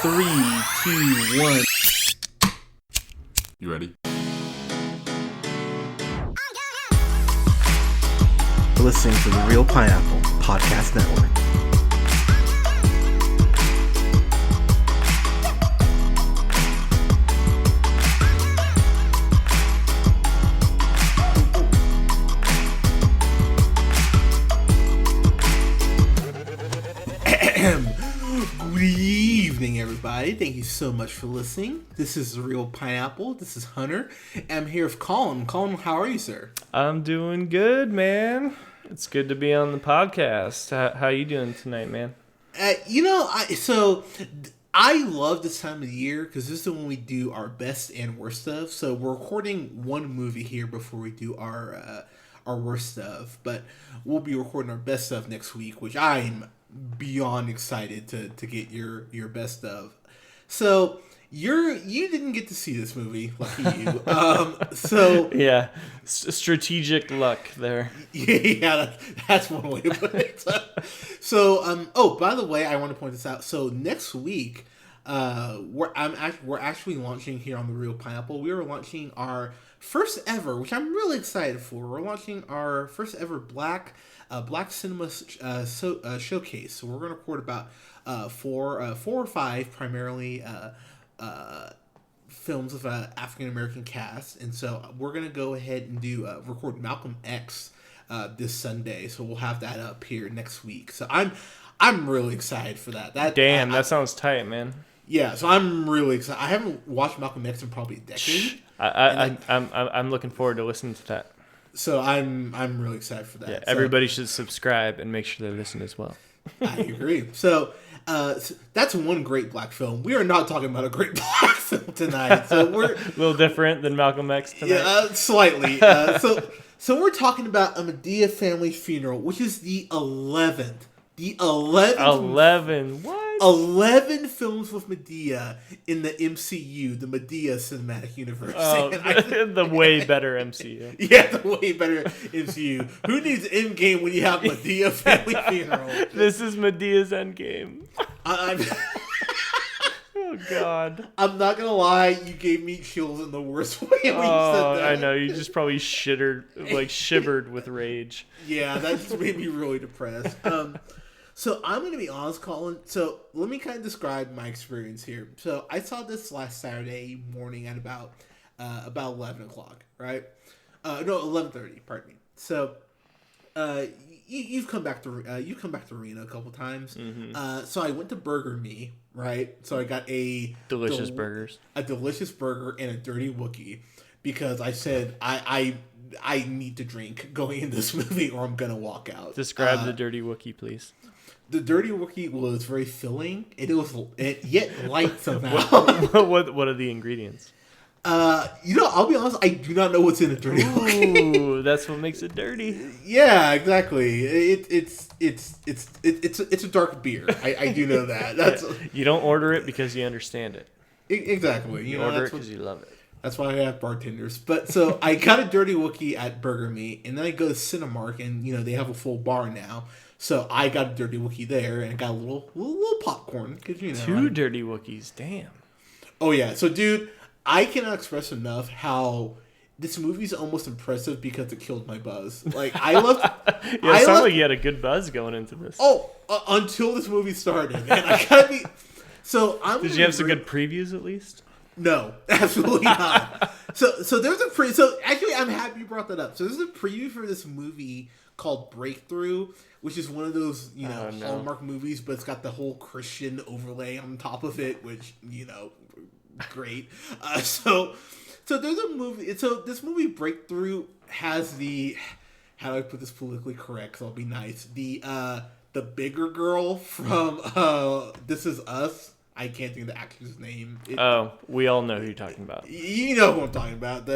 3, 2, 1. You ready? Listening to the Real Pineapple Podcast Network. Good evening, everybody. Thank you so much for listening. This is the Real Pineapple. This is Hunter. I'm here with Colin. Colin, how are you, sir? I'm doing good, man. It's good to be on the podcast. How you doing tonight, man? I love this time of the year because this is when we do our best and worst stuff. So we're recording one movie here before we do our worst stuff, but we'll be recording our best stuff next week, which I'm beyond excited to get your best of. So you didn't get to see this movie, lucky you. Yeah, strategic luck there. Yeah, that's one way to put it. Oh, by the way, I want to point this out. So next week, we're actually launching here on the Real Pineapple. We are launching our first ever, which I'm really excited for. We're launching our first ever Black Cinema showcase. So we're going to record about four or five primarily films of African American cast, and so we're going to go ahead and record Malcolm X this Sunday. So we'll have that up here next week. So I'm really excited for that. That sounds tight, man. Yeah, so I'm really excited. I haven't watched Malcolm X in probably a decade. I'm looking forward to listening to that. So I'm really excited for that. Yeah, everybody should subscribe and make sure they listen as well. I agree. So that's one great black film. We are not talking about a great black film tonight. So we're a little different than Malcolm X tonight. Yeah, slightly. So we're talking about a Madea family funeral, which is the 11th. The 11th. What? 11 films with Madea in the MCU, the Madea Cinematic Universe. Oh, the way better MCU. Yeah, the way better MCU. Who needs Endgame when you have Madea family funeral? This is Medea's Endgame. Oh, God. I'm not going to lie, you gave me chills in the worst way when you said that. I know. You just probably shivered with rage. Yeah, that just made me really depressed. So I'm going to be honest, Colin. So let me kind of describe my experience here. So I saw this last Saturday morning at about 11 o'clock, right? No, 11:30. Pardon me. So you've come back to Reno a couple times. Mm-hmm. So I went to Burger Me, right? So I got a delicious burger and a dirty Wookiee because I said I need to drink going in this movie or I'm gonna walk out. Describe the dirty Wookiee, please. The dirty Wookiee was very filling. Yet light somehow. What are the ingredients? I'll be honest. I do not know what's in a dirty Wookiee. Ooh, that's what makes it dirty. Yeah, exactly. It's a dark beer. I do know that. You don't order it because you understand it. Exactly. You order it because you love it. That's why I have bartenders. But so I got a dirty Wookiee at Burger Me, and then I go to Cinemark, and they have a full bar now. So I got a dirty Wookiee there, and got a little popcorn because Two dirty Wookiees, damn. Oh yeah, so dude, I cannot express enough how this movie's almost impressive because it killed my buzz. Like I love. Yeah, it sounds like you had a good buzz going into this. Oh, until this movie started, man, I gotta be. So Did you have some good previews at least? No, absolutely not. So there's a So actually, I'm happy you brought that up. So there's a preview for this movie called Breakthrough, which is one of those Hallmark movies, but it's got the whole Christian overlay on top of it, which great. So there's a movie. So this movie Breakthrough has the, how do I put this politically correct? So I'll be nice. The bigger girl from This Is Us. I can't think of the actress' name. We all know who you're talking about. You know who I'm talking about.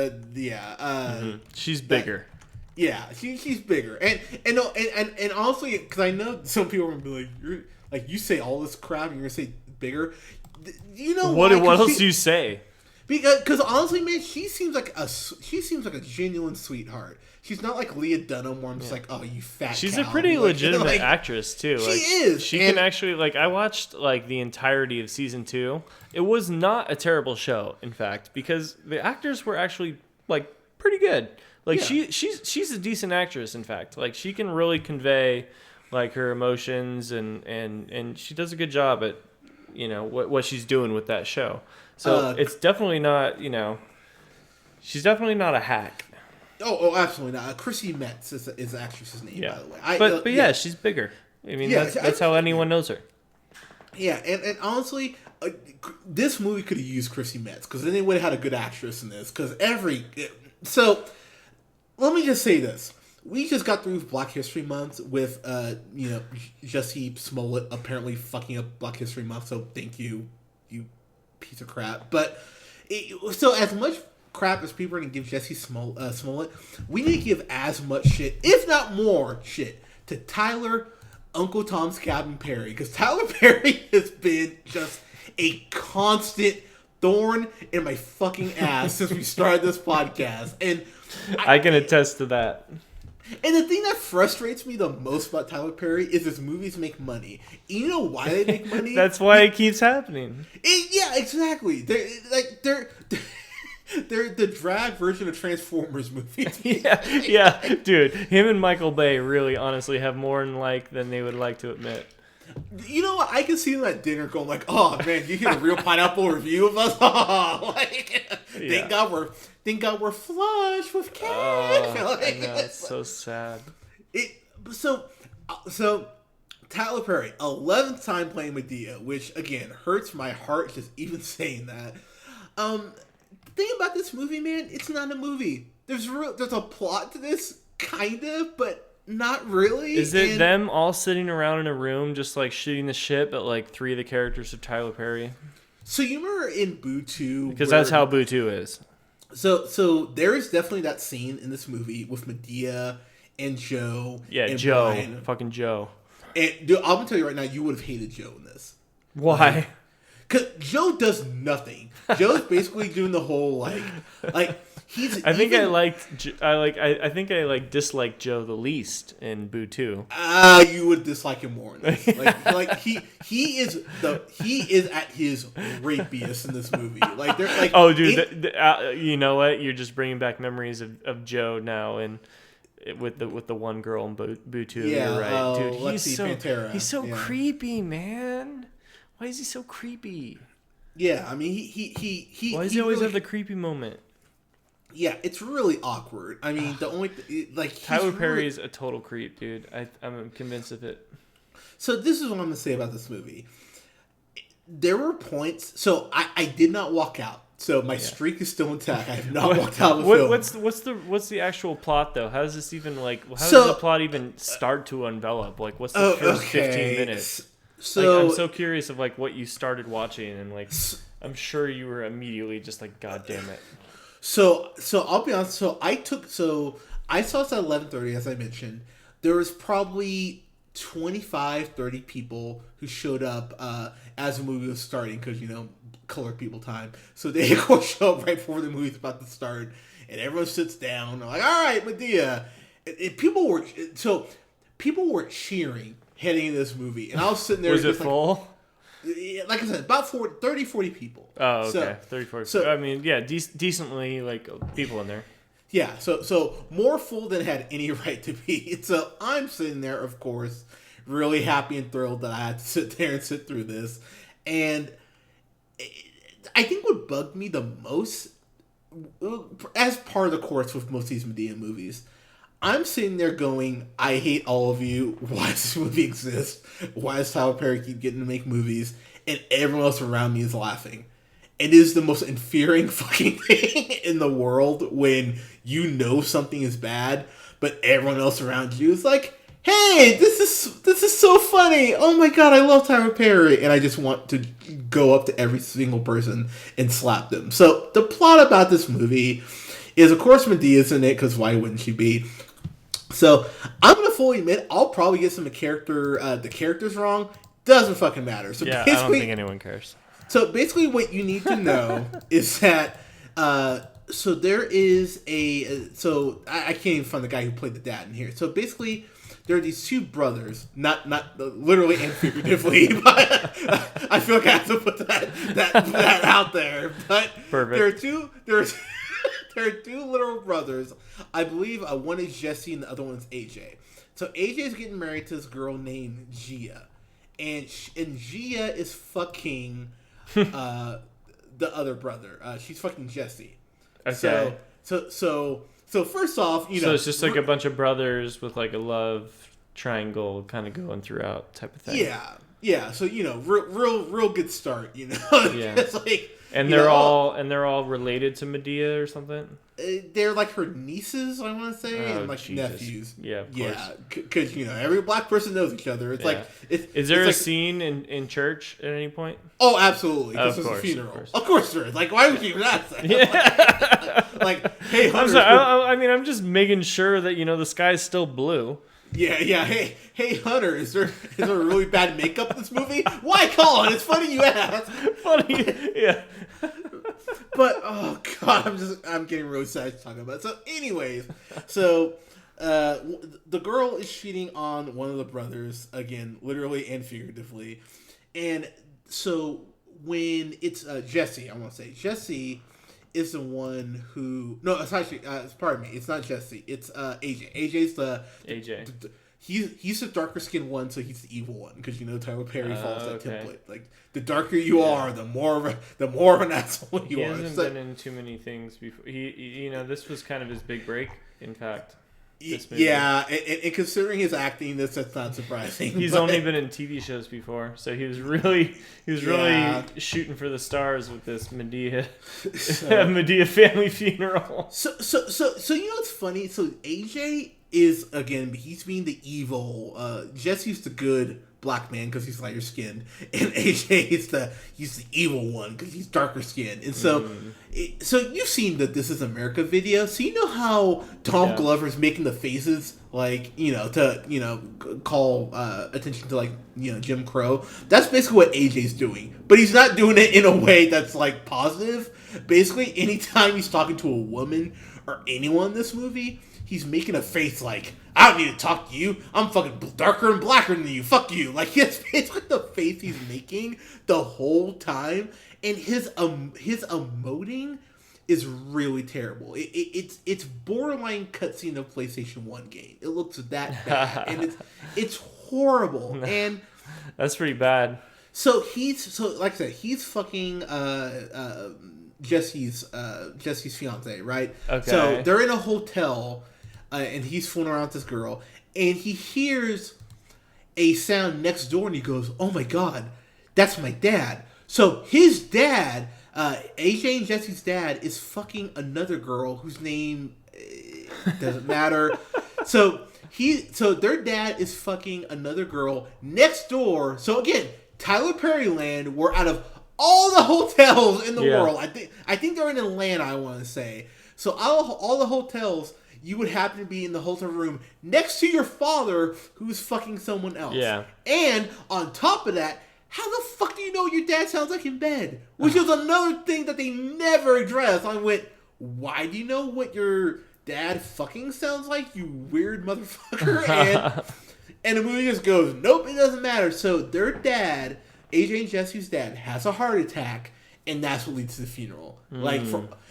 She's bigger. Yeah, she's bigger, and honestly, because I know some people are gonna be like, you say all this crap, and you're gonna say bigger. What else do you say? Because honestly, man, she seems like a genuine sweetheart. She's not like Leah Dunham, where I'm just like, oh, you fat. She's cow. a pretty legitimate actress too. She is. She can actually I watched the entirety of season 2. It was not a terrible show, in fact, because the actors were actually pretty good. She's a decent actress, in fact. She can really convey her emotions and she does a good job at what she's doing with that show. So it's definitely not, she's definitely not a hack. Oh, absolutely not. Chrissy Metz is the actress's name, by the way. But yeah, she's bigger. I mean, that's how anyone knows her. Yeah, and honestly, this movie could have used Chrissy Metz, because then they would have had a good actress in this. So, let me just say this. We just got through Black History Month with, Jussie Smollett apparently fucking up Black History Month, so thank you, you piece of crap. But, so as much crap as people are going to give Jussie Smollett, we need to give as much shit, if not more shit, to Tyler Uncle Tom's Cabin Perry, because Tyler Perry has been just a constant thorn in my fucking ass since we started this podcast, and I can attest to that. And the thing that frustrates me the most about Tyler Perry is his movies make money. You know why they make money? That's why it keeps happening. Yeah, exactly. They're the drag version of Transformers movies. yeah, dude. Him and Michael Bay really, honestly, have more in than they would like to admit. You know what? I can see them at dinner going like, "Oh man, you get a real pineapple review of us." Thank God we're flush with cash. I know, it's so sad. So Tyler Perry, 11th time playing Madea, which again hurts my heart just even saying that. The thing about this movie, man, it's not a movie. There's a plot to this, kind of, but not really. Is it them all sitting around in a room just shooting the shit, but 3 of the characters are Tyler Perry? So you remember in Boo 2? Because that's how Boo 2 is. So there is definitely that scene in this movie with Madea and Joe. Yeah, and Joe. Brian. Fucking Joe. And dude, I'm gonna tell you right now, you would have hated Joe in this. Why? Because Joe does nothing. Joe's basically doing the whole he's. I think I disliked Joe the least in Boo 2. You would dislike him more in this. He is at his rapiest in this movie. Oh, dude, you know what? You're just bringing back memories of Joe now and. With the one girl in Boo 2, yeah, you're right, dude. He's so yeah. creepy, man. Why is he so creepy? Yeah, I mean he. Why does he always have the creepy moment? Yeah, it's really awkward. I mean, the only Tyler Perry is a total creep, dude. I'm convinced of it. So this is what I'm gonna say about this movie. There were points. So I did not walk out. So my streak is still intact. I have not walked out of the film. What's the actual plot though? How does this even how does the plot even start to envelop? What's the first 15 minutes? So I'm so curious of what you started watching and I'm sure you were immediately just God damn it. So I'll be honest. I saw this at 11:30, as I mentioned. There was probably 25, 30 people who showed up as the movie was starting because colored people time. So they of course show up right before the movie's about to start, and everyone sits down. They're like, "All right, Madea." And people were cheering heading into this movie, and I was sitting there. Was it full? Like I said, about 30, 40 people. Oh, okay. 30, 40. So, I mean, yeah, decently people in there. Yeah, so more full than it had any right to be. So I'm sitting there, of course, really happy and thrilled that I had to sit there and sit through this. And I think what bugged me the most, as part of the course with most of these Madea movies, I'm sitting there going, I hate all of you. Why does this movie exist? Why does Tyler Perry keep getting to make movies? And everyone else around me is laughing. It is the most infuriating fucking thing in the world when you know something is bad, but everyone else around you is like, hey, this is so funny. Oh my god, I love Tyler Perry. And I just want to go up to every single person and slap them. So the plot about this movie is, of course, Medea's in it, because why wouldn't she be? So I'm going to fully admit, I'll probably get the characters wrong. Doesn't fucking matter. So yeah, I don't think anyone cares. So basically, what you need to know is that. So there is so I can't even find the guy who played the dad in here. So basically, there are these two brothers, not literally and figuratively, but I feel like I have to put that out there. But perfect. There are two literal brothers. I believe one is Jesse and the other one is AJ. So AJ is getting married to this girl named Gia, and Gia is fucking the other brother. She's fucking Jesse. Okay. So first off, so it's just like a bunch of brothers with like a love triangle kind of going throughout type of thing. Yeah. So real good start. Yeah. It's like, and they're all related to Medea or something. They're like her nieces, I want to say, and like Jesus. nephews. Yeah, of course. Because every black person knows each other. It's like, is there a scene in church at any point? Oh, absolutely. This is a funeral. Of course there is. Like, why would you even ask that? Yeah. like, hey, Hunter. I'm just making sure that the sky's still blue. Yeah. Hey, Hunter, is there really bad makeup in this movie? Why, Colin? It's funny you ask. Funny, yeah. But oh god, I'm getting really sad talking about it. So, anyways, the girl is cheating on one of the brothers again, literally and figuratively, and so when it's Jesse, I want to say Jesse is the one who it's actually pardon me, it's not Jesse, it's AJ. AJ's the AJ. He's the darker skinned one, so he's the evil one because Tyler Perry follows that template. Like the darker you are, the more of an asshole you are. He hasn't been in too many things before. He this was kind of his big break. In fact, yeah, and considering his acting, that's not surprising. He's only been in TV shows before, so he was really shooting for the stars with this Madea family funeral. So what's funny? So AJ is again, he's being the evil. Jesse's the good black man because he's lighter skinned, and AJ is he's the evil one because he's darker skinned. And so, so you've seen the This Is America video, so you know how Tom Glover's making the faces like to call attention to like Jim Crow. That's basically what AJ's doing, but he's not doing it in a way that's like positive. Basically, anytime he's talking to a woman or anyone in this movie, he's making a face like, I don't need to talk to you. I'm fucking darker and blacker than you. Fuck you. Like, it's basically the face he's making the whole time. And his emoting is really terrible. It's borderline cutscene of PlayStation 1 game. It looks that bad. And it's horrible. And that's pretty bad. So like I said, he's fucking Jesse's fiance, right? Okay. So they're in a hotel. And he's fooling around with this girl, and he hears a sound next door, and he goes, "Oh my god, that's my dad!" So his dad, AJ and Jesse's dad, is fucking another girl whose name doesn't matter. So their dad is fucking another girl next door. So again, Tyler Perry land. We're out of all the hotels in the world. I think they're in Atlanta. I want to say. So all the hotels. You would happen to be in the hotel room next to your father who's fucking someone else. Yeah. And on top of that, how the fuck do you know what your dad sounds like in bed? Which is another thing that they never address. I went, why do you know what your dad fucking sounds like, you weird motherfucker? And the movie just goes, nope, it doesn't matter. So their dad, AJ and Jesse's dad, has a heart attack, and that's what leads to the funeral.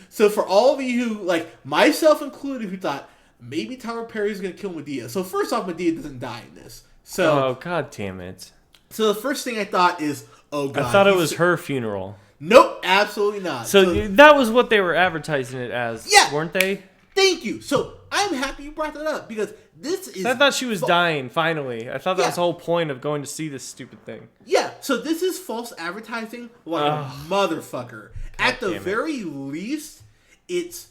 So for all of you who, like myself included, who thought maybe Tyler Perry's going to kill Madea. So first off, Madea doesn't die in this. So god damn it. So the first thing I thought is, oh god. I thought it was her funeral. Nope, absolutely not. So that was what they were advertising it as, weren't they? Thank you. So I'm happy you brought that up because this is... I thought she was dying, finally. I thought that was the whole point of going to see this stupid thing. Yeah, so this is false advertising like a motherfucker. At the very least, it's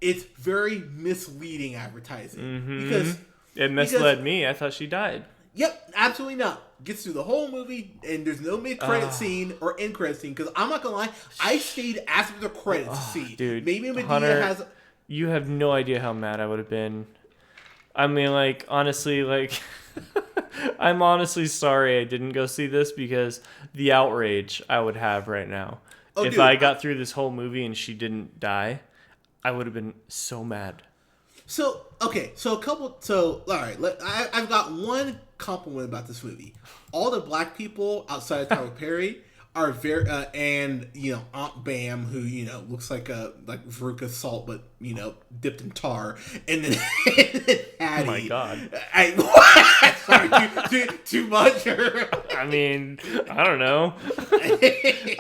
very misleading advertising. Because it misled me. I thought she died. Yep, absolutely not. Gets through the whole movie, and there's no mid-credit scene or end-credit scene. Because I'm not going to lie, I stayed after the credits to see. Dude, maybe Madea Hunter, has... You have no idea how mad I would have been. I mean, like, honestly, like... I'm honestly sorry I didn't go see this because the outrage I would have right now. If dude, I got through this whole movie and she didn't die, I would have been so mad. So, okay, all right, I've got one compliment about this movie. All the black people outside of Tyler Perry are very, and, Aunt Bam, who, looks like Veruca Salt, but, dipped in tar, and then Hattie. Oh my God. Sorry, too much? I mean, I don't know.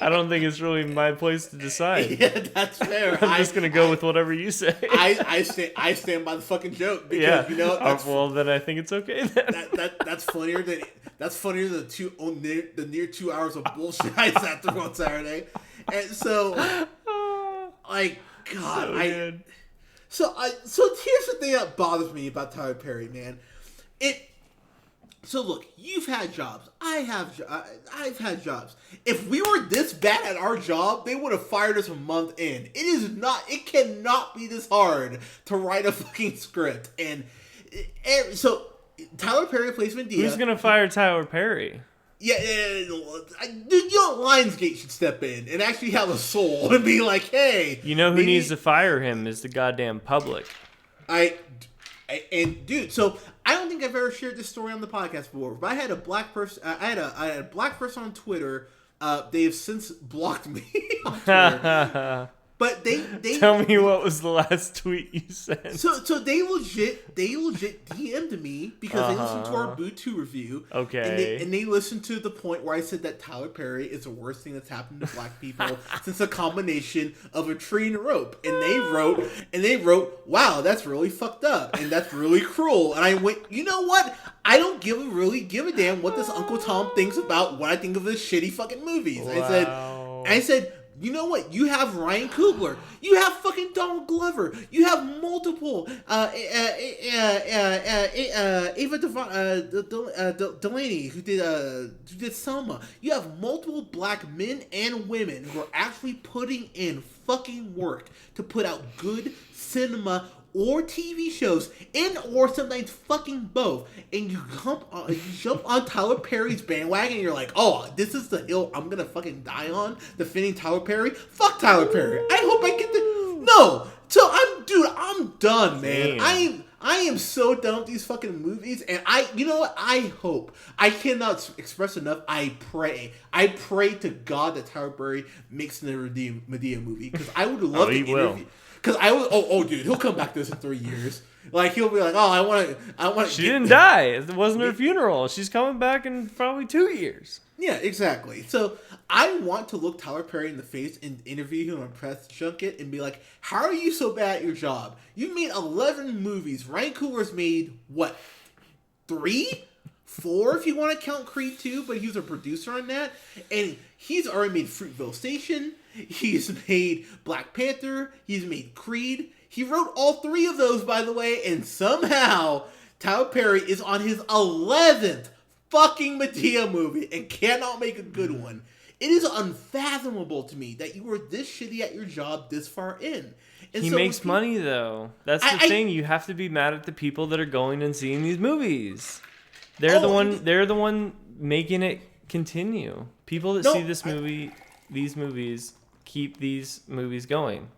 I don't think it's really my place to decide. Yeah, that's fair. I'm just going to go with whatever you say. I stand by the fucking joke because, well, then I think it's okay then. That's funnier than the near 2 hours of bullshit I sat through on Saturday, and so like God, so here's the thing that bothers me about Tyler Perry, man. So look, you've had jobs. I've had jobs. If we were this bad at our job, they would have fired us a month in. It cannot be this hard to write a fucking script, and so. Tyler Perry plays Madea. Who's gonna fire Tyler Perry? Yeah, dude, Lionsgate should step in and actually have a soul and be like, hey. You know who needs to fire him is the goddamn public. Dude, so I don't think I've ever shared this story on the podcast before, but I had a black person. I had a black person on Twitter. They have since blocked me on Twitter. But they tell me what was the last tweet you sent. So they legit DM'd me because they listened to our Boo 2 review. Okay. And they listened to the point where I said that Tyler Perry is the worst thing that's happened to black people since a combination of a tree and a rope. And they wrote, wow, that's really fucked up and that's really cruel. And I went, you know what? I don't really give a damn what this Uncle Tom thinks about what I think of his shitty fucking movies. Wow. I said, you know what? You have Ryan Coogler. You have fucking Donald Glover. You have multiple Ava Delaney who did Selma. You have multiple black men and women who are actually putting in fucking work to put out good cinema or TV shows, or sometimes fucking both, and you jump on Tyler Perry's bandwagon, and you're like, oh, this is the hill I'm gonna fucking die on, defending Tyler Perry. Fuck Tyler Perry. I hope I get no. So I'm done, man. Damn. I am so done with these fucking movies, and you know what? I hope. I cannot express enough. I pray to God that Tyler Perry makes another Madea movie, because I would love to interview. Because dude, he'll come back to this in 3 years. Like, he'll be like, I want to. She didn't die. It wasn't her funeral. She's coming back in probably 2 years. Yeah, exactly. So I want to look Tyler Perry in the face and interview him on a press junket and be like, how are you so bad at your job? You made 11 movies. Ryan Coogler's made, what, 3? 4 if you want to count Creed 2, but he was a producer on that. And he's already made Fruitvale Station. He's made Black Panther. He's made Creed. He wrote all 3 of those, by the way, and somehow Tyler Perry is on his 11th fucking Madea movie and cannot make a good one. It is unfathomable to me that you were this shitty at your job this far in. And he makes money, though. That's the thing. You have to be mad at the people that are going and seeing these movies. They're the one making it continue. People that see these movies keep these movies going.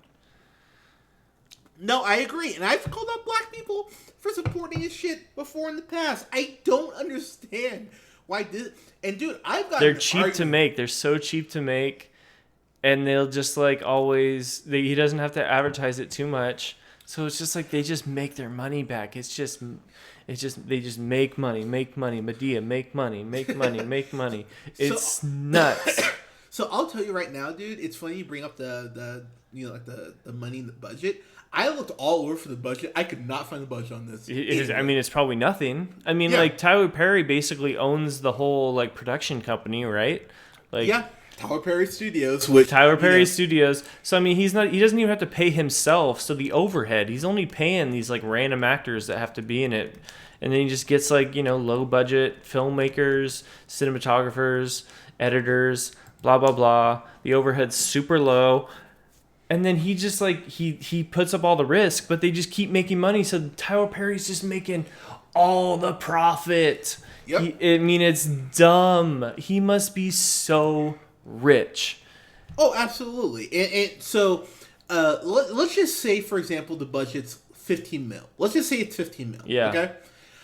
No, I agree. And I've called out black people for supporting his shit before in the past. I don't understand why this. And dude, they're cheap to make. They're so cheap to make. And they'll just like always, he doesn't have to advertise it too much. So it's just like they just make their money back. They just make money. Madea, make money. Make money. It's nuts. So I'll tell you right now, dude. It's funny you bring up the money in the budget. I looked all over for the budget. I could not find the budget on this. It's probably nothing. I mean, like Tyler Perry basically owns the whole like production company, right? Like Tyler Perry Studios. Studios. So I mean, he doesn't even have to pay himself. So the overhead, he's only paying these like random actors that have to be in it, and then he just gets like low budget filmmakers, cinematographers, editors, blah blah blah. The overhead's super low. And then he just like he puts up all the risk, but they just keep making money. So Tyler Perry's just making all the profit. Yep. I mean, it's dumb. He must be so rich. Oh, absolutely. And so let's just say, for example, the budget's 15 mil. Let's just say it's 15 mil. Yeah. Okay.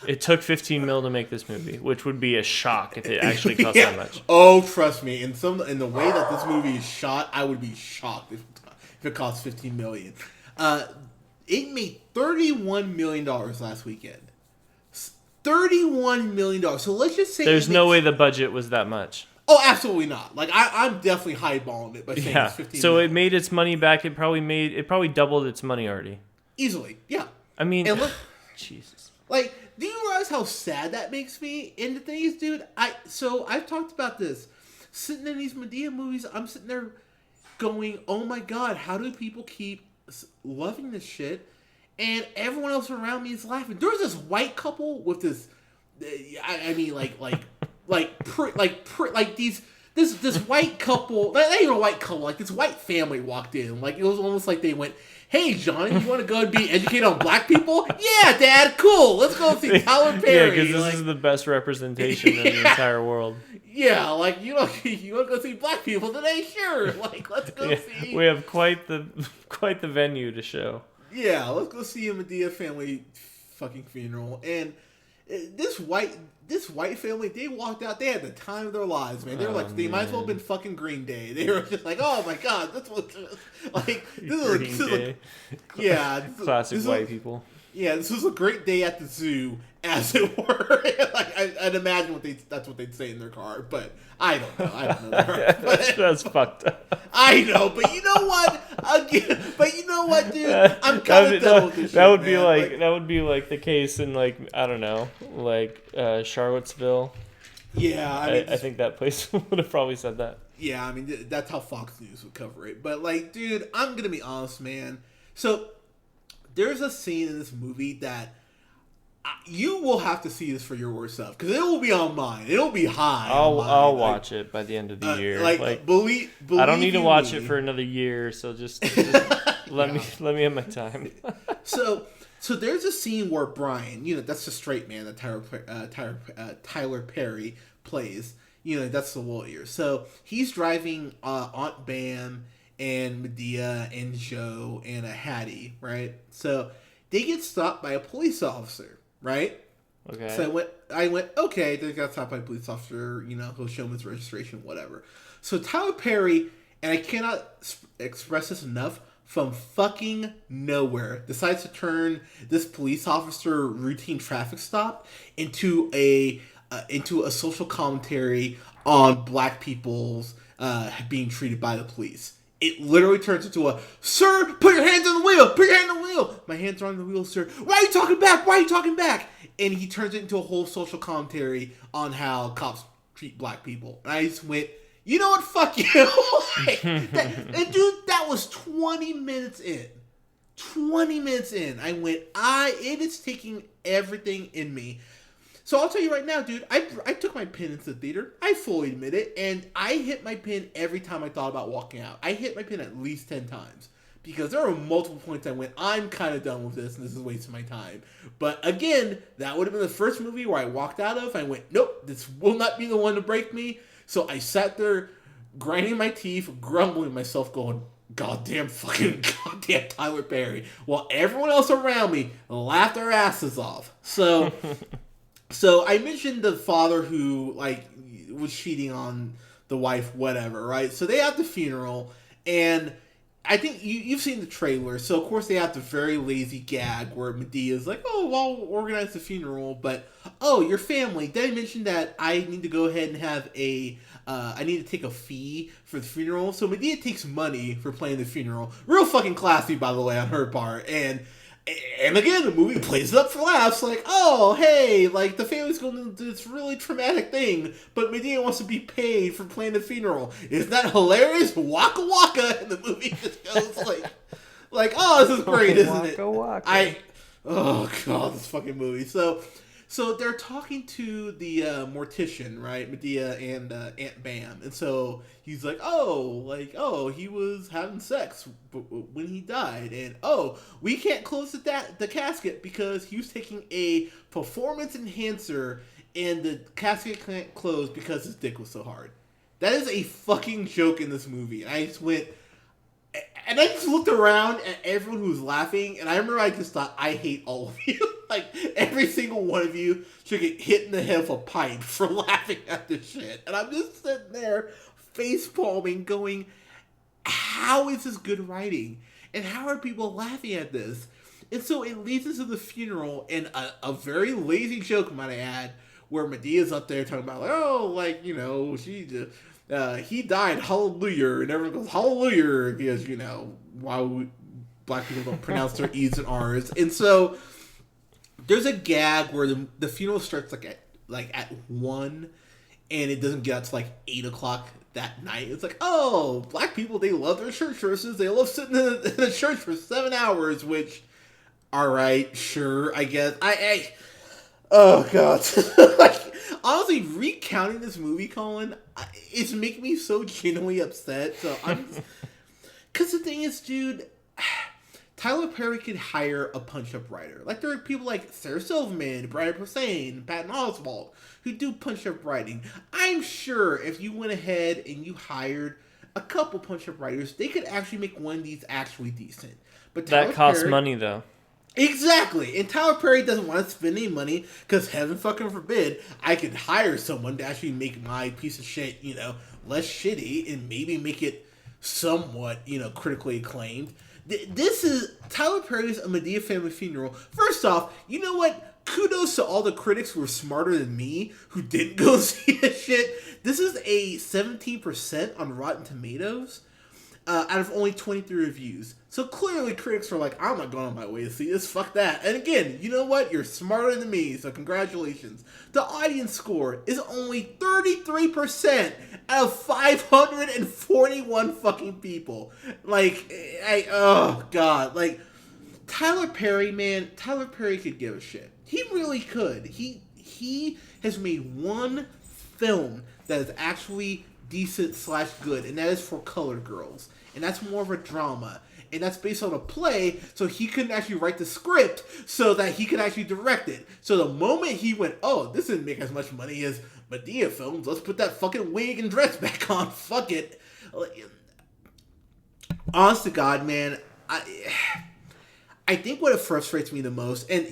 It took 15 mil to make this movie, which would be a shock if it actually cost that much. Oh, trust me. In the way that this movie is shot, I would be shocked if it cost 15 million. It made $31 million last weekend. $31 million. So let's just say there's no way the budget was that much. Oh, absolutely not. Like I'm definitely highballing it by saying it's 15 so million. it made its money back. It probably doubled its money already. Easily, yeah. I mean, and look, Jesus. Like, do you realize how sad that makes me? And the thing is, dude, I've talked about this. Sitting in these Madea movies, I'm sitting there going, oh my god, how do people keep loving this shit? And everyone else around me is laughing. There was this white couple with this, this white couple, not even a white couple, like this white family walked in. Like, it was almost like they went, hey, Johnny, you want to go and be educated on black people? Yeah, Dad, cool. Let's go see Tyler Perry. Yeah, because this is the best representation in the entire world. Yeah, like, you want to go see black people today? Sure. Like, let's go see. We have quite the venue to show. Yeah, let's go see a Madea family fucking funeral. And this white family, they walked out, they had the time of their lives, man. They were they might as well have been fucking Green Day. They were just like, oh my god, this Classic white people. Yeah, this was a great day at the zoo, as it were. Like, I'd imagine that's what they'd say in their car, but I don't know. That's fucked up. I know, but you know what, dude? I'm kind of done with this shit, that would be like the case in, like, I don't know, like Charlottesville. Yeah, I think that place would have probably said that. Yeah, I mean, that's how Fox News would cover it. But, like, dude, I'm gonna be honest, man. So there's a scene in this movie that you will have to see this for your worst self, because it will be on mine. It'll be high. I'll watch it by the end of the year. Believe I don't need to watch it for another year, so just let me have my time. So there's a scene where Brian, that's the straight man that Tyler Perry plays. That's the lawyer. So he's driving Aunt Bam and Madea and Joe and a Hattie, right? So they get stopped by a police officer, right? Okay. So I went, okay, they got stopped by a police officer, he'll show him his registration, whatever. So Tyler Perry, and I cannot express this enough, from fucking nowhere, decides to turn this police officer routine traffic stop into a social commentary on black people's being treated by the police. It literally turns into a, sir, put your hands on the wheel. Put your hand on the wheel. My hands are on the wheel, sir. Why are you talking back? Why are you talking back? And he turns it into a whole social commentary on how cops treat black people. And I just went, you know what? Fuck you. Dude, that was 20 minutes in. 20 minutes in. I went, it is taking everything in me. So I'll tell you right now, dude, I took my pin into the theater. I fully admit it. And I hit my pin every time I thought about walking out. I hit my pin at least 10 times. Because there were multiple points I went, I'm kind of done with this, and this is wasting my time. But again, that would have been the first movie where I walked out of. I went, nope, this will not be the one to break me. So I sat there, grinding my teeth, grumbling myself, going, goddamn Tyler Perry. While everyone else around me laughed their asses off. So I mentioned the father who, was cheating on the wife, whatever, right? So they have the funeral, and I think you've seen the trailer. So, of course, they have the very lazy gag where Medea's like, oh, I'll organize the funeral, but, oh, your family. Did I mention that I need to go ahead and have I need to take a fee for the funeral? So Madea takes money for playing the funeral. Real fucking classy, by the way, on her part. And again, the movie plays it up for laughs, like, oh, hey, the family's going to do this really traumatic thing, but Madea wants to be paid for playing the funeral. Isn't that hilarious? Waka waka, and the movie just goes oh, this is great, isn't it? Waka waka. Oh god, this fucking movie. So So they're talking to the mortician, right? Madea and Aunt Bam. And so he's like, he was having sex when he died. And, we can't close the casket because he was taking a performance enhancer and the casket can't close because his dick was so hard. That is a fucking joke in this movie. And I just looked around at everyone who was laughing, and I remember I just thought, I hate all of you. Like, every single one of you should get hit in the head with a pipe for laughing at this shit. And I'm just sitting there, face palming, going, how is this good writing? And how are people laughing at this? And so it leads us to the funeral, and a very lazy joke, might I add, where Medea's up there talking about, he died, hallelujah, and everyone goes, hallelujah, because, why black people don't pronounce their E's and R's. And so there's a gag where the funeral starts at 1, and it doesn't get out to 8 o'clock that night. It's like, black people, they love their church services. They love sitting in the church for 7 hours, which, all right, sure, I guess. Oh, God. Honestly, recounting this movie, Colin, it's making me so genuinely upset. So because the thing is, dude, Tyler Perry could hire a punch-up writer. Like, there are people like Sarah Silverman, Brian Posehn, Patton Oswalt, who do punch-up writing. I'm sure if you went ahead and you hired a couple punch-up writers, they could actually make one of these actually decent. But that costs money, though. Exactly. And Tyler Perry doesn't want to spend any money because, heaven fucking forbid, I could hire someone to actually make my piece of shit, less shitty and maybe make it somewhat, critically acclaimed. This is Tyler Perry's A Madea Family Funeral. First off, you know what? Kudos to all the critics who were smarter than me who didn't go see this shit. This is a 17% on Rotten Tomatoes out of only 23 reviews. So clearly critics are like, I'm not going on my way to see this. Fuck that. And again, you know what? You're smarter than me, so congratulations. The audience score is only 33% out of 541 fucking people. Oh, God. Tyler Perry, man, Tyler Perry could give a shit. He really could. He has made one film that is actually decent / good, and that is For Colored Girls. And that's more of a drama. And that's based on a play, so he couldn't actually write the script so that he could actually direct it. So the moment he went, this didn't make as much money as Madea Films, let's put that fucking wig and dress back on, fuck it. Honest to God, man, I think what frustrates me the most, and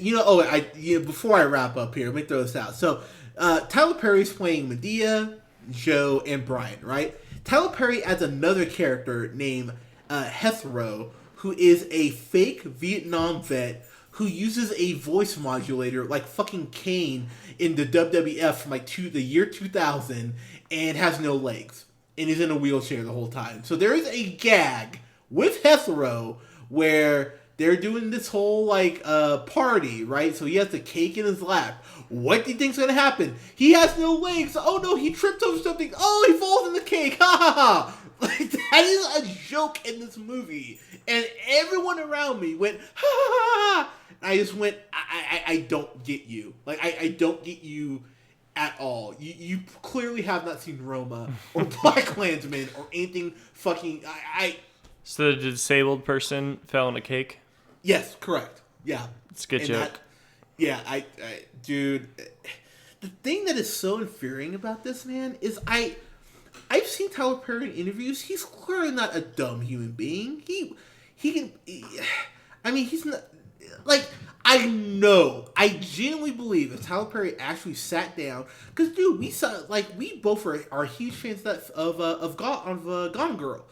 before I wrap up here, let me throw this out. So Tyler Perry's playing Madea, Joe, and Brian, right? Tyler Perry adds another character named Hethro, who is a fake Vietnam vet who uses a voice modulator like fucking Kane in the WWF from the year 2000 and has no legs and is in a wheelchair the whole time. So there is a gag with Hethro where they're doing this whole party, right? So he has the cake in his lap. What do you think's gonna happen? He has no legs. Oh no, he tripped over something. Oh, he falls in the cake. Ha ha ha. That is a joke in this movie. And everyone around me went, ha ha ha ha. And I just went, I don't get you. I don't get you at all. You clearly have not seen Roma or BlacKkKlansman or anything fucking, So the disabled person fell in a cake? Yes, correct. Yeah. It's a good joke. Dude, the thing that is so infuriating about this, man, is I've seen Tyler Perry in interviews. He's clearly not a dumb human being. He's not, I genuinely believe if Tyler Perry actually sat down, because dude, we both are huge fans of Gone Girl.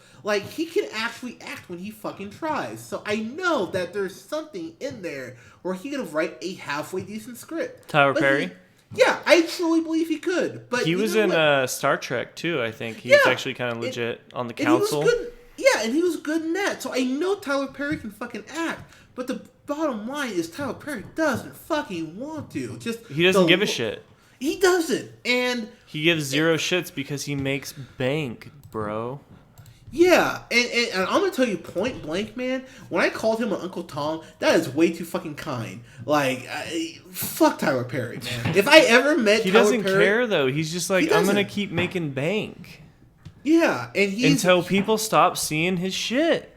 He can actually act when he fucking tries. So I know that there's something in there where he could write a halfway decent script. Tyler Perry? Yeah, I truly believe he could. But he was in Star Trek too, I think. He was actually kind of legit on the council. And he was good in that. So I know Tyler Perry can fucking act. But the bottom line is Tyler Perry doesn't fucking want to. He doesn't give a shit. He doesn't. And he gives zero shits because he makes bank, bro. Yeah, and I'm gonna tell you point blank, man. When I called him an Uncle Tom, that is way too fucking kind. Like, fuck Tyler Perry, man. If I ever met he Tyler doesn't Perry, care though. He's just like, I'm gonna keep making bank. Yeah, and until people stop seeing his shit.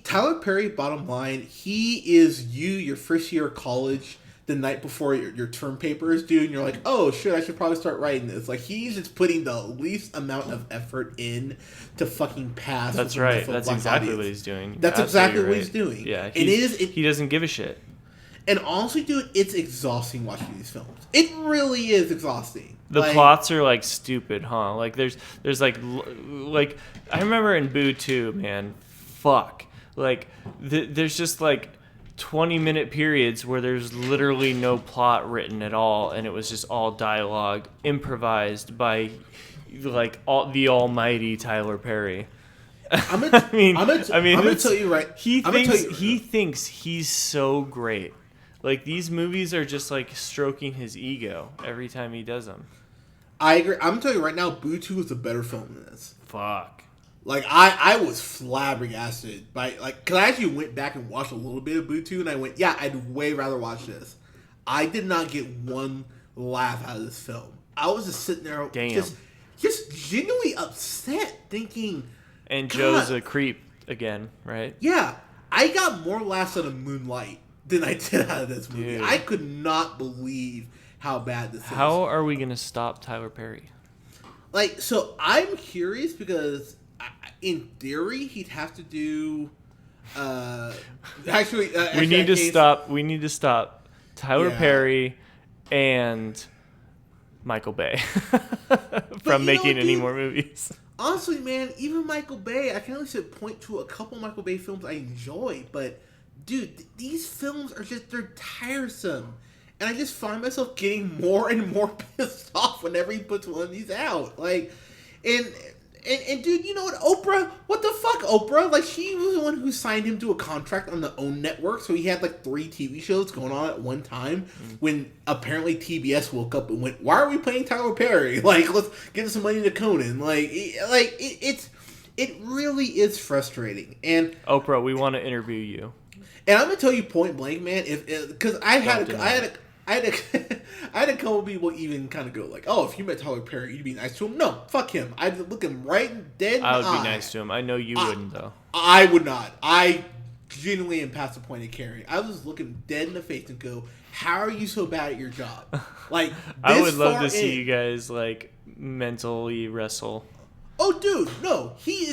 Tyler Perry, bottom line, he is your first year of college. The night before your term paper is due, and you're like, oh shit, I should probably start writing this. Like, he's just putting the least amount of effort in to fucking pass. That's right. That's exactly what he's doing. That's exactly what he's doing. Yeah, he doesn't give a shit. And honestly, dude, it's exhausting watching these films. It really is exhausting. The plots are like stupid, huh? Like there's like I remember in Boo 2, man, fuck. Like there's just like 20-minute periods where there's literally no plot written at all, and it was just all dialogue improvised by like the almighty Tyler Perry. I'm gonna tell you right. He thinks he's so great. Like, these movies are just like stroking his ego every time he does them. I agree. I'm gonna tell you right now, Boo 2 is a better film than this. Fuck. Like, I was flabbergasted by, like, because I actually went back and watched a little bit of Boo 2, and I went, yeah, I'd way rather watch this. I did not get one laugh out of this film. I was just sitting there, just genuinely upset, thinking. And Joe's a creep again, right? Yeah, I got more laughs out of Moonlight than I did out of this movie. Dude. I could not believe how bad this is. How are we gonna stop Tyler Perry? Like, so I'm curious because, in theory, he'd have to do. We need to stop Tyler Perry and Michael Bay from making any more movies. Honestly, man, even Michael Bay, I can only point to a couple Michael Bay films I enjoy, but dude, these films are they're tiresome. And I just find myself getting more and more pissed off whenever he puts one of these out. Like, and dude, you know what, Oprah? What the fuck, Oprah? Like, she was the one who signed him to a contract on the OWN network, so he had like 3 TV shows going on at one time. When apparently TBS woke up and went, "Why are we paying Tyler Perry? Like, let's give some money to Conan." It really is frustrating. And Oprah, we want to interview you. And I'm gonna tell you point blank, man, because I had a couple people even kind of go like, "Oh, if you met Tyler Perry, you'd be nice to him." No, fuck him. I'd look him right dead in the eye. I would be nice to him. I know you wouldn't, though. I would not. I genuinely am past the point of caring. I was looking dead in the face and go, "How are you so bad at your job?" Like, I would love to see you guys like mentally wrestle. Oh, dude, he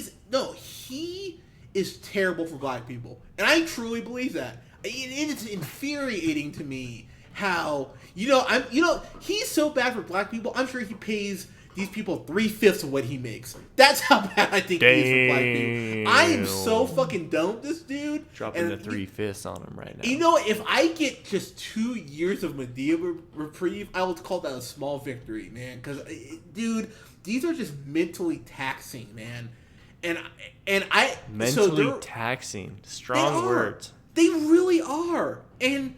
is terrible for black people, and I truly believe that. It is infuriating to me how he's so bad for black people. I'm sure he pays these people 3/5 of what he makes. That's how bad I think he is for black people. I am so fucking done with this dude. Dropping the 3/5 on him right now. You know, if I get just 2 years of Madea reprieve, I would call that a small victory, man. Because, dude, these are just mentally taxing, man. And I mentally taxing. Strong words. They really are. And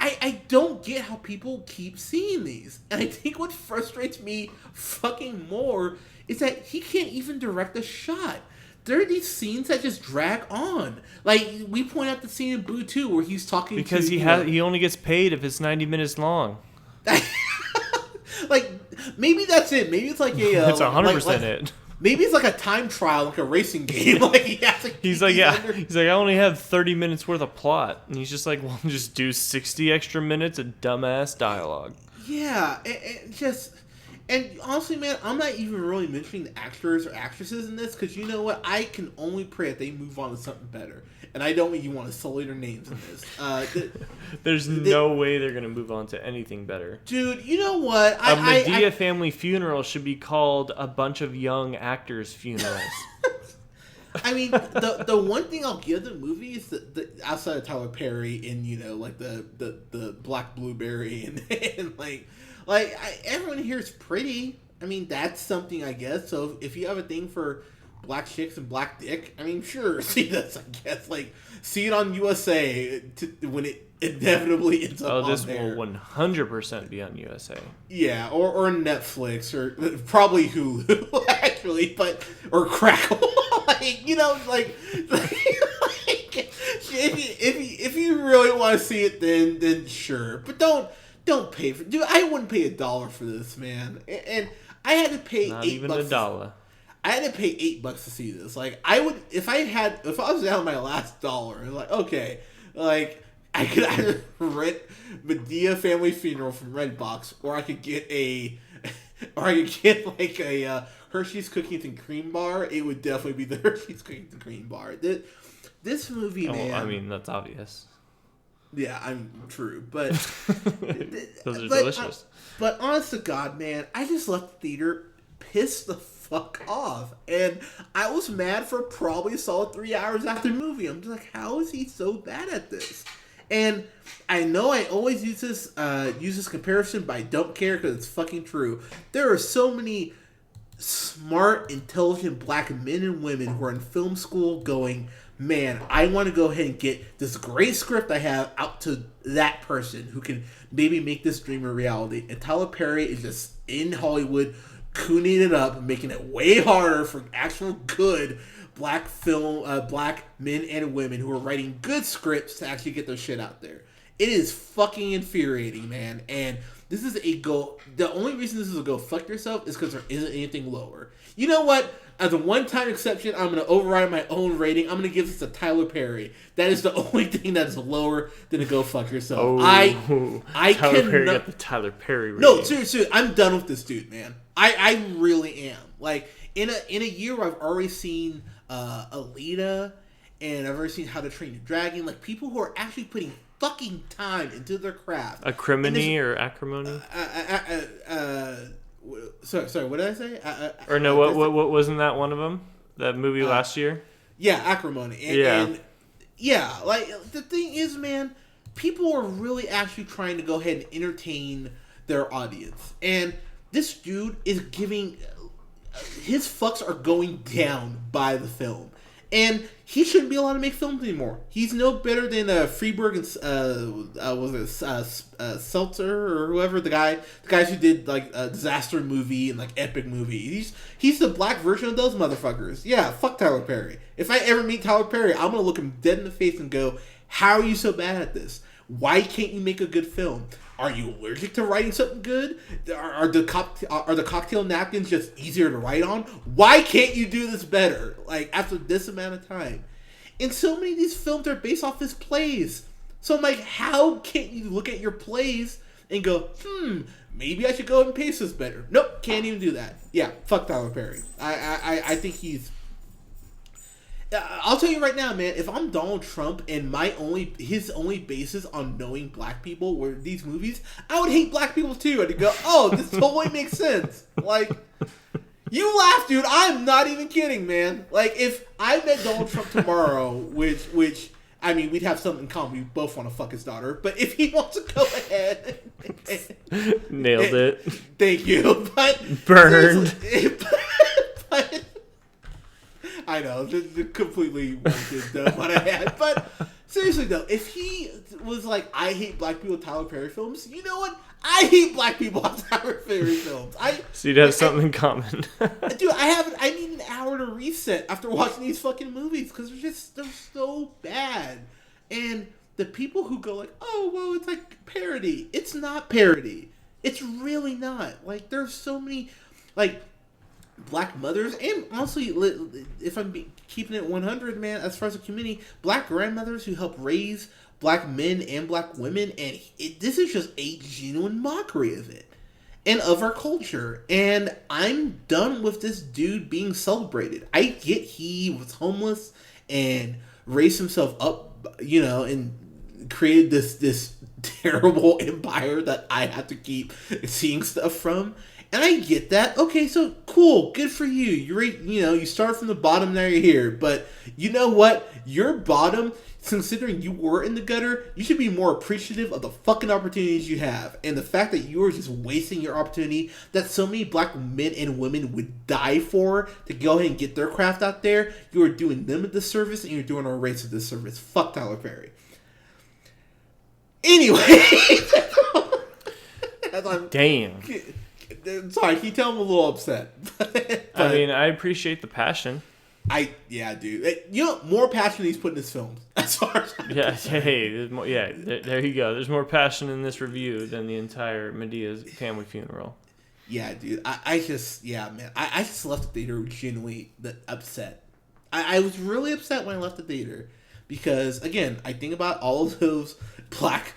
I don't get how people keep seeing these. And I think what frustrates me fucking more is that he can't even direct a shot. There are these scenes that just drag on. Like, we point out the scene in Boo 2 where he's talking because he only gets paid if it's 90 minutes long. Like, maybe that's it. Maybe it's like a... it's 100% it. Maybe it's like a time trial, like a racing game. Like, he's like, I only have 30 minutes worth of plot. And he's just like, well, just do 60 extra minutes of dumbass dialogue. Yeah, and honestly, man, I'm not even really mentioning the actors or actresses in this, because you know what? I can only pray that they move on to something better. And I don't even want to sully their names in this. There's no way they're going to move on to anything better. Dude, you know what? A Madea family funeral should be called a bunch of young actors' funerals. I mean, the one thing I'll give the movie is that outside of Tyler Perry and, you know, like the Black Blueberry and everyone here is pretty. I mean, that's something, I guess. So if you have a thing for black chicks and black dick, I mean, sure, see this, I guess. Like, see it on USA when it inevitably ends up on there. Oh, this will 100% be on USA. Yeah, or Netflix, or probably Hulu. actually, but or crackle, like you know, like if you really want to see it, then sure, but don't pay for. Dude, I wouldn't pay $1 for this, man, and I had to pay not $8. Even $1. I had to pay $8 to see this. Like I would, if I was down my last dollar, like okay, like I could either rent Madea Family Funeral from Redbox, or I could get like a Hershey's Cookies and Cream bar. It would definitely be the Hershey's Cookies and Cream bar. This movie, man. I mean, that's obvious. Yeah, I'm true, but those are delicious. But honest to God, man, I just left the theater pissed the fuck off, and I was mad for probably a solid 3 hours after the movie. I'm just like, how is he so bad at this? And I know I always use this comparison, but I don't care because it's fucking true. There are so many smart, intelligent black men and women who are in film school going, man, I want to go ahead and get this great script I have out to that person who can maybe make this dream a reality. And Tyler Perry is just in Hollywood cooning it up, making it way harder for actual good black men and women who are writing good scripts to actually get their shit out there. It is fucking infuriating, man. And this is the only reason this is a go fuck yourself is because there isn't anything lower. You know what? As a one-time exception, I'm going to override my own rating. I'm going to give this to Tyler Perry. That is the only thing that is lower than a go fuck yourself. Oh, I Tyler cannot... Perry got the Tyler Perry rating. No, seriously, I'm done with this dude, man. I really am. Like, in a year where I've already seen Alita, and I've already seen How to Train Your Dragon, like, people who are actually putting fucking time into their craft. Acrimony or acrimony? Sorry, what did I say? Or no, what wasn't that one of them? That movie last year? Yeah, Acrimony. And like, the thing is, man, people are really actually trying to go ahead and entertain their audience. And this dude is giving... his fucks are going down by the film. And he shouldn't be allowed to make films anymore. He's no better than Freeberg and Seltzer or whoever, the guys who did like a disaster movie and like epic movie. He's the black version of those motherfuckers. Yeah, fuck Tyler Perry. If I ever meet Tyler Perry, I'm gonna look him dead in the face and go, "How are you so bad at this? Why can't you make a good film? Are you allergic to writing something good? Are the cocktail napkins just easier to write on? Why can't you do this better? Like, after this amount of time?" And so many of these films are based off his plays. So I'm like, how can't you look at your plays and go, maybe I should go and pace this better? Nope, can't even do that. Yeah, fuck Tyler Perry. I think he's... I'll tell you right now, man, if I'm Donald Trump and his only basis on knowing black people were these movies, I would hate black people too. I'd go, oh, this totally makes sense. Like, you laugh, dude. I'm not even kidding, man. Like, if I met Donald Trump tomorrow, which I mean, we'd have something in common. We both want to fuck his daughter. But if he wants to go ahead... Nailed it. Thank you. But burned. But I know, completely wasted what I had. But seriously, though, if he was like, I hate black people with Tyler Perry films, you know what? I hate black people with Tyler Perry films. So you'd have something in common. Dude, I need an hour to reset after watching these fucking movies because they're so bad. And the people who go like, oh, well, it's like parody. It's not parody. It's really not. Like, there's so many, like, black mothers, and honestly, if I'm keeping it 100, man, as far as the community, black grandmothers who help raise black men and black women, and this is just a genuine mockery of it and of our culture. And I'm done with this dude being celebrated. I get he was homeless and raised himself up, you know, and created this terrible empire that I have to keep seeing stuff from. And I get that. Okay, so cool, good for you. You start from the bottom, now you're here. But you know what? Your bottom, considering you were in the gutter, you should be more appreciative of the fucking opportunities you have. And the fact that you are just wasting your opportunity that so many black men and women would die for to go ahead and get their craft out there, you are doing them a disservice and you're doing our race a disservice. Fuck Tyler Perry. Anyway. Damn. Sorry, can you tell I'm a little upset? I mean, I appreciate the passion. Yeah, dude. You know, more passion he's put in his films. As far as there you go. There's more passion in this review than the entire Medea's Family Funeral. Yeah, dude. I just left the theater genuinely upset. I was really upset when I left the theater because, again, I think about all of those black,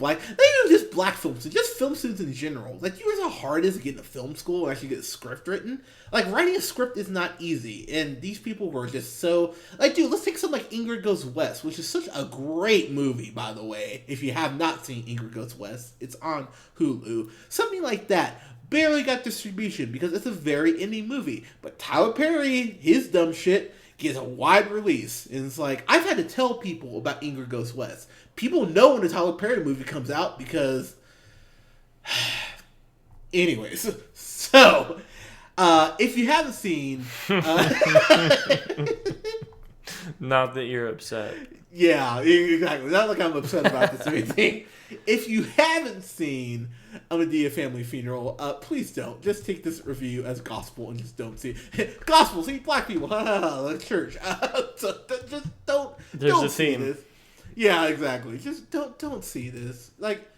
not even just black film students, just film students in general. Like, you know how hard it is to get into film school and actually get a script written? Like, writing a script is not easy. And these people were just so... Like, dude, let's take something like Ingrid Goes West, which is such a great movie, by the way. If you have not seen Ingrid Goes West, it's on Hulu. Something like that. Barely got distribution because it's a very indie movie. But Tyler Perry, his dumb shit, gets a wide release. And it's like, I've had to tell people about Ingrid Goes West. People know when the Tyler Perry movie comes out because... Anyways, so... if you haven't seen... Not that you're upset. Yeah, exactly. Not like I'm upset about this or anything. If you haven't seen a Madea Family Funeral, please don't. Just take this review as gospel and just don't see it. Gospel, see black people, like church. So just don't. There's don't a see theme. This. Yeah, exactly. Just don't see this. Like,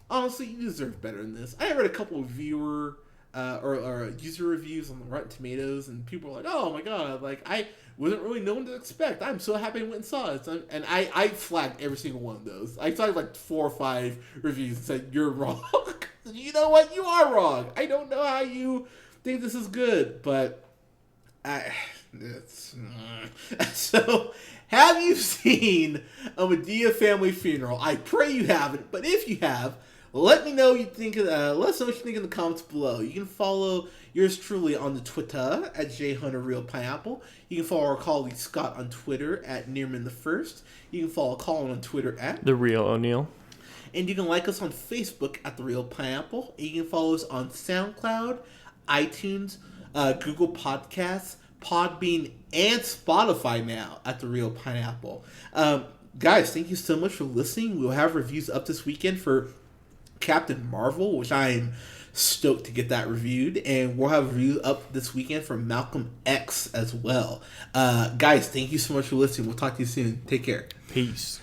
honestly, you deserve better than this. I read a couple of viewer or user reviews on Rotten Tomatoes, and people were like, "Oh my god!" Like, I wasn't really knowing what to expect. I'm so happy I went and saw it. And I flagged every single one of those. I saw like 4 or 5 reviews and said, "You're wrong." You know what? You are wrong. I don't know how you think this is good, but so. Have you seen a Madea Family Funeral? I pray you haven't, but if you have, let me know what you think. Let us know what you think in the comments below. You can follow yours truly on the Twitter at JHunterRealPineapple. You can follow our colleague Scott on Twitter at Nearmanthefirst. You can follow Colin on Twitter at Theeloneal. And you can like us on Facebook at The Real Pineapple. And you can follow us on SoundCloud, iTunes, Google Podcasts, Podbean, and Spotify now at The Real Pineapple. Guys, thank you so much for listening. We'll have reviews up this weekend for Captain Marvel, which I am stoked to get that reviewed. And we'll have a review up this weekend for Malcolm X as well. Guys, thank you so much for listening. We'll talk to you soon. Take care. Peace.